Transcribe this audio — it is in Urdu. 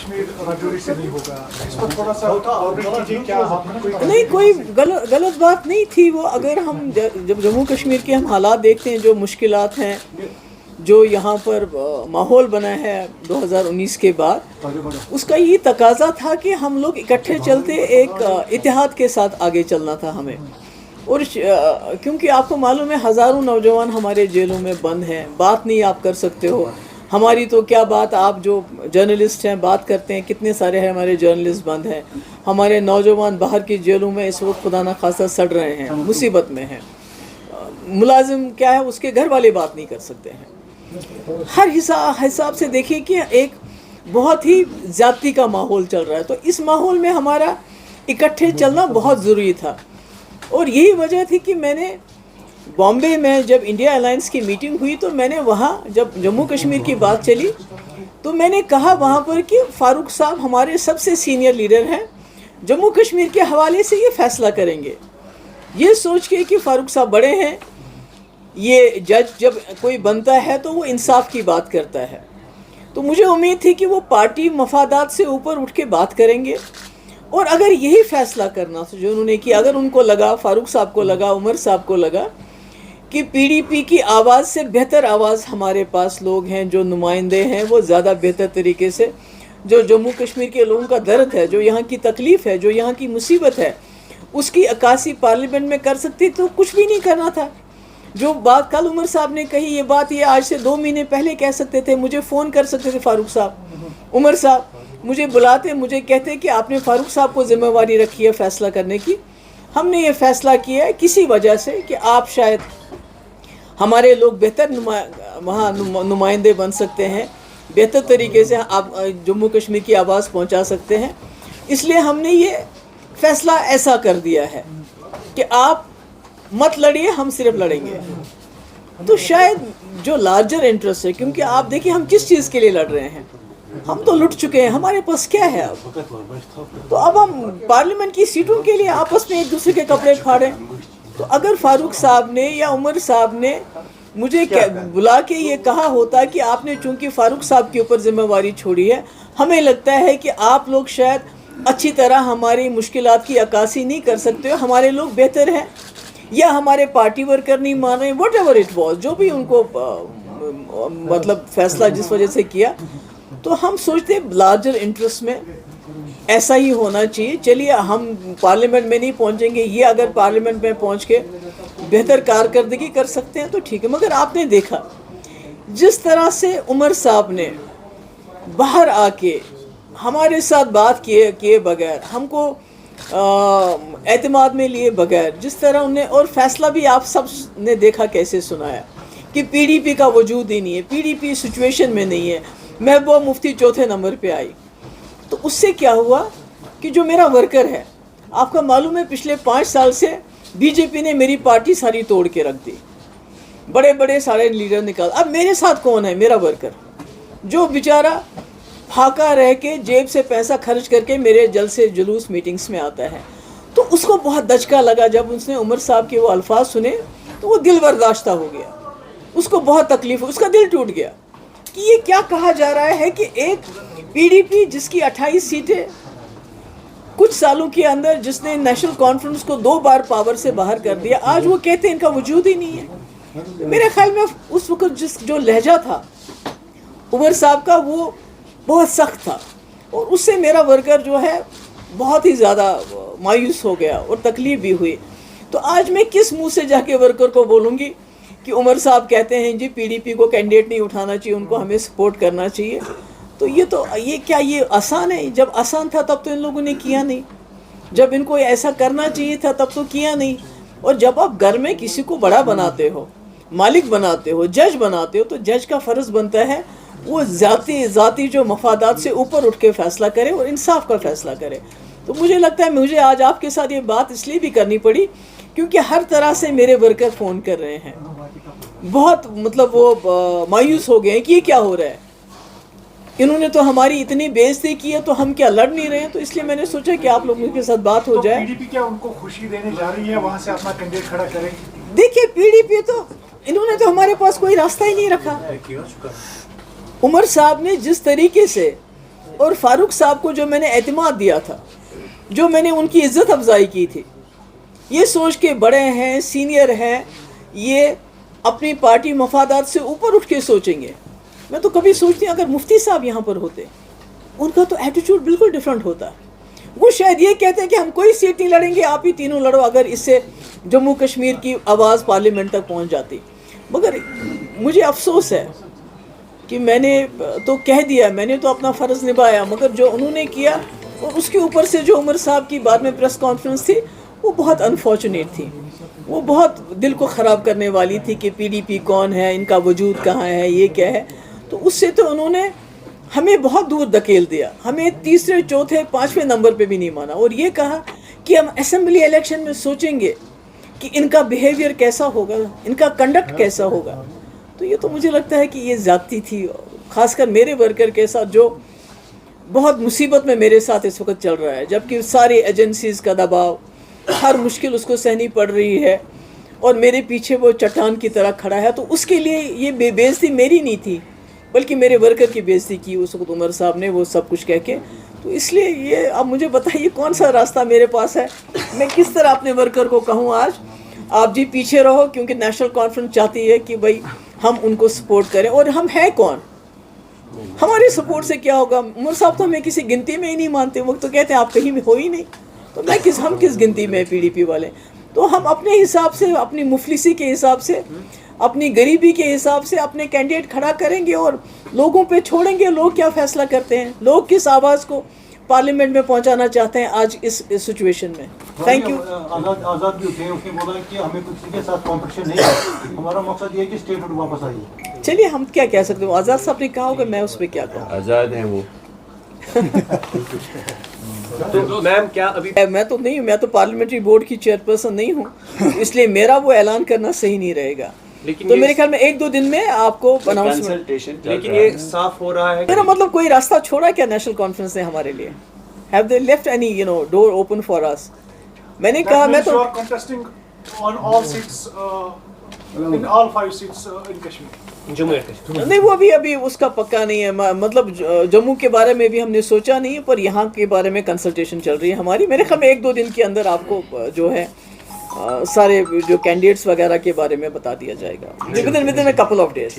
کشمیر راجوری سے نہیں ہوگا، اس پر تھوڑا سا کیا نہیں، کوئی غلط بات نہیں تھی وہ. اگر ہم جب جموں کشمیر کے ہم حالات دیکھتے ہیں، جو مشکلات ہیں، جو یہاں پر ماحول بنا ہے 2019 کے بعد، اس کا یہ تقاضا تھا کہ ہم لوگ اکٹھے چلتے، ایک اتحاد کے ساتھ آگے چلنا تھا ہمیں. اور کیونکہ آپ کو معلوم ہے ہزاروں نوجوان ہمارے جیلوں میں بند ہیں، بات نہیں آپ کر سکتے ہو. ہماری تو کیا بات، آپ جو جرنلسٹ ہیں بات کرتے ہیں، کتنے سارے ہیں ہمارے جرنلسٹ بند ہیں. ہمارے نوجوان باہر کی جیلوں میں اس وقت خدا نخواستہ سڑ رہے ہیں، مصیبت میں ہیں. ملازم کیا ہے، اس کے گھر والے بات نہیں کر سکتے ہیں. ہر حساب سے دیکھیے کہ ایک بہت ہی زیادتی کا ماحول چل رہا ہے. تو اس ماحول میں ہمارا اکٹھے چلنا بہت ضروری تھا. اور یہی وجہ تھی کہ میں نے بامبے میں جب انڈیا الائنس کی میٹنگ ہوئی تو میں نے وہاں جب جموں کشمیر کی بات چلی تو میں نے کہا وہاں پر کہ فاروق صاحب ہمارے سب سے سینئر لیڈر ہیں، جموں کشمیر کے حوالے سے یہ فیصلہ کریں گے. یہ سوچ کے کہ فاروق صاحب بڑے ہیں، یہ جج جب کوئی بنتا ہے تو وہ انصاف کی بات کرتا ہے. تو مجھے امید تھی کہ وہ پارٹی مفادات سے اوپر اٹھ کے بات کریں گے. اور اگر یہی فیصلہ کرنا تھا جو انہوں نے کیا، اگر ان کو لگا، فاروق صاحب کو لگا، عمر صاحب کو لگا کہ پی ڈی پی کی آواز سے بہتر آواز ہمارے پاس لوگ ہیں، جو نمائندے ہیں، وہ زیادہ بہتر طریقے سے جو جموں کشمیر کے لوگوں کا درد ہے، جو یہاں کی تکلیف ہے، جو یہاں کی مصیبت ہے، اس کی عکاسی پارلیمنٹ میں کر سکتی، تو کچھ بھی نہیں کرنا تھا. جو بات کل عمر صاحب نے کہی، یہ بات یہ آج سے 2 مہینے پہلے کہہ سکتے تھے. مجھے فون کر سکتے تھے فاروق صاحب، عمر صاحب مجھے بلاتے، مجھے کہتے کہ آپ نے فاروق صاحب کو ذمہ واری رکھی ہے فیصلہ کرنے کی. ہم نے یہ فیصلہ کیا ہے کسی وجہ سے کہ آپ شاید ہمارے لوگ بہتر وہاں نمائندے بن سکتے ہیں، بہتر طریقے سے آپ جموں کشمیر کی آواز پہنچا سکتے ہیں. اس لیے ہم نے یہ فیصلہ ایسا کر دیا ہے کہ آپ مت لڑیے، ہم صرف لڑیں گے. تو شاید جو لارجر انٹرسٹ ہے، کیونکہ آپ دیکھیں ہم کس چیز کے لیے لڑ رہے ہیں، ہم تو لٹ چکے ہیں، ہمارے پاس کیا ہے اب. تو اب ہم پارلیمنٹ کی سیٹوں کے لیے آپس میں ایک دوسرے کے کپڑے پھاڑیں. تو اگر فاروق صاحب نے یا عمر صاحب نے مجھے بلا کے یہ کہا ہوتا کہ آپ نے چونکہ فاروق صاحب کے اوپر ذمہ واری چھوڑی ہے، ہمیں لگتا ہے کہ آپ لوگ شاید اچھی طرح ہماری مشکلات کی عکاسی نہیں کر سکتے ہو، ہمارے لوگ بہتر ہیں، یا ہمارے پارٹی ورکر نہیں مان رہے، واٹ ایور اٹ واز، جو بھی ان کو مطلب فیصلہ جس وجہ سے کیا. تو ہم سوچتے لارجر انٹرسٹ میں ایسا ہی ہونا چاہیے. چلیے ہم پارلیمنٹ میں نہیں پہنچیں گے، یہ اگر پارلیمنٹ میں پہنچ کے بہتر کارکردگی کر سکتے ہیں تو ٹھیک ہے. مگر آپ نے دیکھا جس طرح سے عمر صاحب نے باہر آ کے ہمارے ساتھ بات کیے بغیر، ہم کو اعتماد میں لیے بغیر، جس طرح انہیں، اور فیصلہ بھی آپ سب نے دیکھا کیسے سنایا کہ پی ڈی پی کا وجود ہی نہیں ہے، پی ڈی پی سچویشن میں نہیں ہے. محبوبہ مفتی 4تھے نمبر پہ آئی. تو اس سے کیا ہوا کہ جو میرا ورکر ہے، آپ کا معلوم ہے پچھلے 5 سال سے بی جے پی نے میری پارٹی ساری توڑ کے رکھ دی، بڑے بڑے سارے لیڈر نکال. اب میرے ساتھ کون ہے؟ میرا ورکر، جو بیچارہ پھاکا رہ کے جیب سے پیسہ خرچ کر کے میرے جلسے جلوس میٹنگز میں آتا ہے. تو اس کو بہت دھچکا لگا جب اس نے عمر صاحب کے وہ الفاظ سنے، تو وہ دل برداشتہ ہو گیا، اس کو بہت تکلیف ہوئی، اس کا دل ٹوٹ گیا کہ یہ کیا کہا جا رہا ہے کہ ایک پی ڈی پی جس کی 28 سیٹیں کچھ سالوں کے اندر، جس نے نیشنل کانفرنس کو 2 بار پاور سے باہر کر دیا، آج وہ کہتے ہیں ان کا وجود ہی نہیں ہے. میرے خیال میں اس وقت جو لہجہ تھا عمر صاحب کا وہ بہت سخت تھا، اور اس سے میرا ورکر جو ہے بہت ہی زیادہ مایوس ہو گیا اور تکلیف بھی ہوئی. تو آج میں کس منہ سے جا کے ورکر کو بولوں گی کہ عمر صاحب کہتے ہیں جی پی ڈی پی کو کینڈیڈیٹ نہیں اٹھانا چاہیے، ان کو ہمیں سپورٹ کرنا چاہیے. تو یہ کیا یہ آسان ہے؟ جب آسان تھا تب تو ان لوگوں نے کیا نہیں، جب ان کو ایسا کرنا چاہیے تھا تب تو کیا نہیں. اور جب آپ گھر میں کسی کو بڑا بناتے ہو، مالک بناتے ہو، جج بناتے ہو، تو جج کا فرض بنتا ہے وہ ذاتی جو مفادات سے اوپر اٹھ کے فیصلہ کرے اور انصاف کا فیصلہ کرے. تو مجھے لگتا ہے مجھے آج آپ کے ساتھ یہ بات اس لیے بھی کرنی پڑی کیونکہ ہر طرح سے میرے ورکر فون کر رہے ہیں، بہت مطلب وہ مایوس ہو گئے ہیں کہ یہ کیا ہو رہا ہے، انہوں نے تو ہماری اتنی بے عزتی کی ہے تو ہم کیا لڑ نہیں رہے ہیں. تو اس لیے میں نے سوچا کہ آپ لوگوں کے ساتھ بات ہو جائے. پی ڈی پی کیا ان کو خوشی دینے جا رہی ہے وہاں سے اپنا کینڈیڈیٹ کھڑا کریں؟ دیکھیے پی ڈی پی تو انہوں نے تو ہمارے پاس کوئی راستہ ہی نہیں رکھا. عمر صاحب نے جس طریقے سے اور فاروق صاحب کو جو میں نے اعتماد دیا تھا, جو میں نے ان کی عزت افزائی کی تھی, یہ سوچ کے بڑے ہیں, سینئر ہیں, یہ اپنی پارٹی مفادات سے اوپر اٹھ کے سوچیں گے. میں تو کبھی سوچتی ہوں اگر مفتی صاحب یہاں پر ہوتے, ان کا تو ایٹیٹیوڈ بالکل ڈفرینٹ ہوتا. وہ شاید یہ کہتے ہیں کہ ہم کوئی سیٹ نہیں لڑیں گے, آپ ہی تینوں لڑو, اگر اس سے جموں کشمیر کی آواز پارلیمنٹ تک پہنچ جاتی. مگر مجھے افسوس ہے کہ میں نے تو کہہ دیا, میں نے تو اپنا فرض نبھایا, مگر جو انہوں نے کیا, اور اس کے اوپر سے جو عمر صاحب کی بعد میں پریس کانفرنس تھی, وہ بہت انفارچونیٹ تھی, وہ بہت دل کو خراب کرنے والی تھی کہ پی ڈی پی کون ہے, ان کا وجود کہاں ہے, یہ کیا ہے. تو اس سے تو انہوں نے ہمیں بہت دور دھکیل دیا, ہمیں تیسرے چوتھے پانچویں نمبر پہ بھی نہیں مانا, اور یہ کہا کہ ہم اسمبلی الیکشن میں سوچیں گے کہ ان کا بیہیویئر کیسا ہوگا, ان کا کنڈکٹ کیسا ہوگا. تو یہ تو مجھے لگتا ہے کہ یہ زیادتی تھی, خاص کر میرے ورکر کے ساتھ جو بہت مصیبت میں میرے ساتھ اس وقت چل رہا ہے, جبکہ ساری ایجنسیز کا دباؤ, ہر مشکل اس کو سہنی پڑ رہی ہے, اور میرے پیچھے وہ چٹان کی طرح کھڑا ہے. تو اس کے لیے یہ بے عزتی میری نہیں تھی, بلکہ میرے ورکر کی بے عزتی کی اس وقت عمر صاحب نے, وہ سب کچھ کہہ کے. تو اس لیے یہ اب مجھے بتائیے کون سا راستہ میرے پاس ہے, میں کس طرح اپنے ورکر کو کہوں آج آپ جی پیچھے رہو, کیونکہ نیشنل کانفرنس چاہتی ہے کہ بھائی ہم ان کو سپورٹ کریں, اور ہم ہیں کون, ہماری سپورٹ سے کیا ہوگا. عمر صاحب تو ہمیں کسی گنتی میں ہی نہیں مانتے, وہ تو کہتے ہیں آپ کہیں ہو ہی نہیں, تو میں ہم کس گنتی میں پی ڈی پی والے. تو ہم اپنے حساب سے, اپنی مفلسی کے حساب سے, اپنی غریبی کے حساب سے اپنے کینڈیڈیٹ کھڑا کریں گے, اور لوگوں پہ چھوڑیں گے لوگ کیا فیصلہ کرتے ہیں, لوگ کس آواز کو پارلیمنٹ میں پہنچانا چاہتے ہیں آج اس سچویشن میں. Thank you. آزاد بھی اٹھے, اس نے بولا کہ ہمیں کسی کے ساتھ کمپٹیشن نہیں ہے, ہمارا مقصد یہ ہے کہ اسٹیٹ ہوڈ واپس آئیے. چلیے ہم کیا کہہ سکتے ہیں, آزاد صاحب نے کہا ہوگا, میں اس پہ کیا کہوں. آزاد ہیں وہ. تو میم کیا ابھی میں تو نہیں ہوں, میں تو پارلیمنٹری بورڈ کی چیئرپرسن نہیں ہوں, اس لیے میرا وہ اعلان کرنا صحیح نہیں رہے گا. تو میرے خیال میں 1-2 دن میں آپ کو اناؤنسمنٹ. لیکن یہ صاف ہو رہا ہے, میرا مطلب کوئی راستہ چھوڑا کیا نیشنل کانفرنس نے ہمارے لیے, have they left any door open for us. میں نے کہا میں تو contesting on all seats in all 5 seats in Kashmir. Jammu Kashmir نہیں, وہ ابھی اس کا پکا نہیں ہے, مطلب جموں کے بارے میں بھی ہم نے سوچا نہیں ہے, پر یہاں کے بارے میں کنسلٹیشن چل رہی ہے ہماری. میرے خیال میں 1-2 دن کے اندر آپ کو جو ہے سارے جو کینڈیڈیٹس وغیرہ کے بارے میں بتا دیا جائے گا, ودن اے کپل آف ڈیز.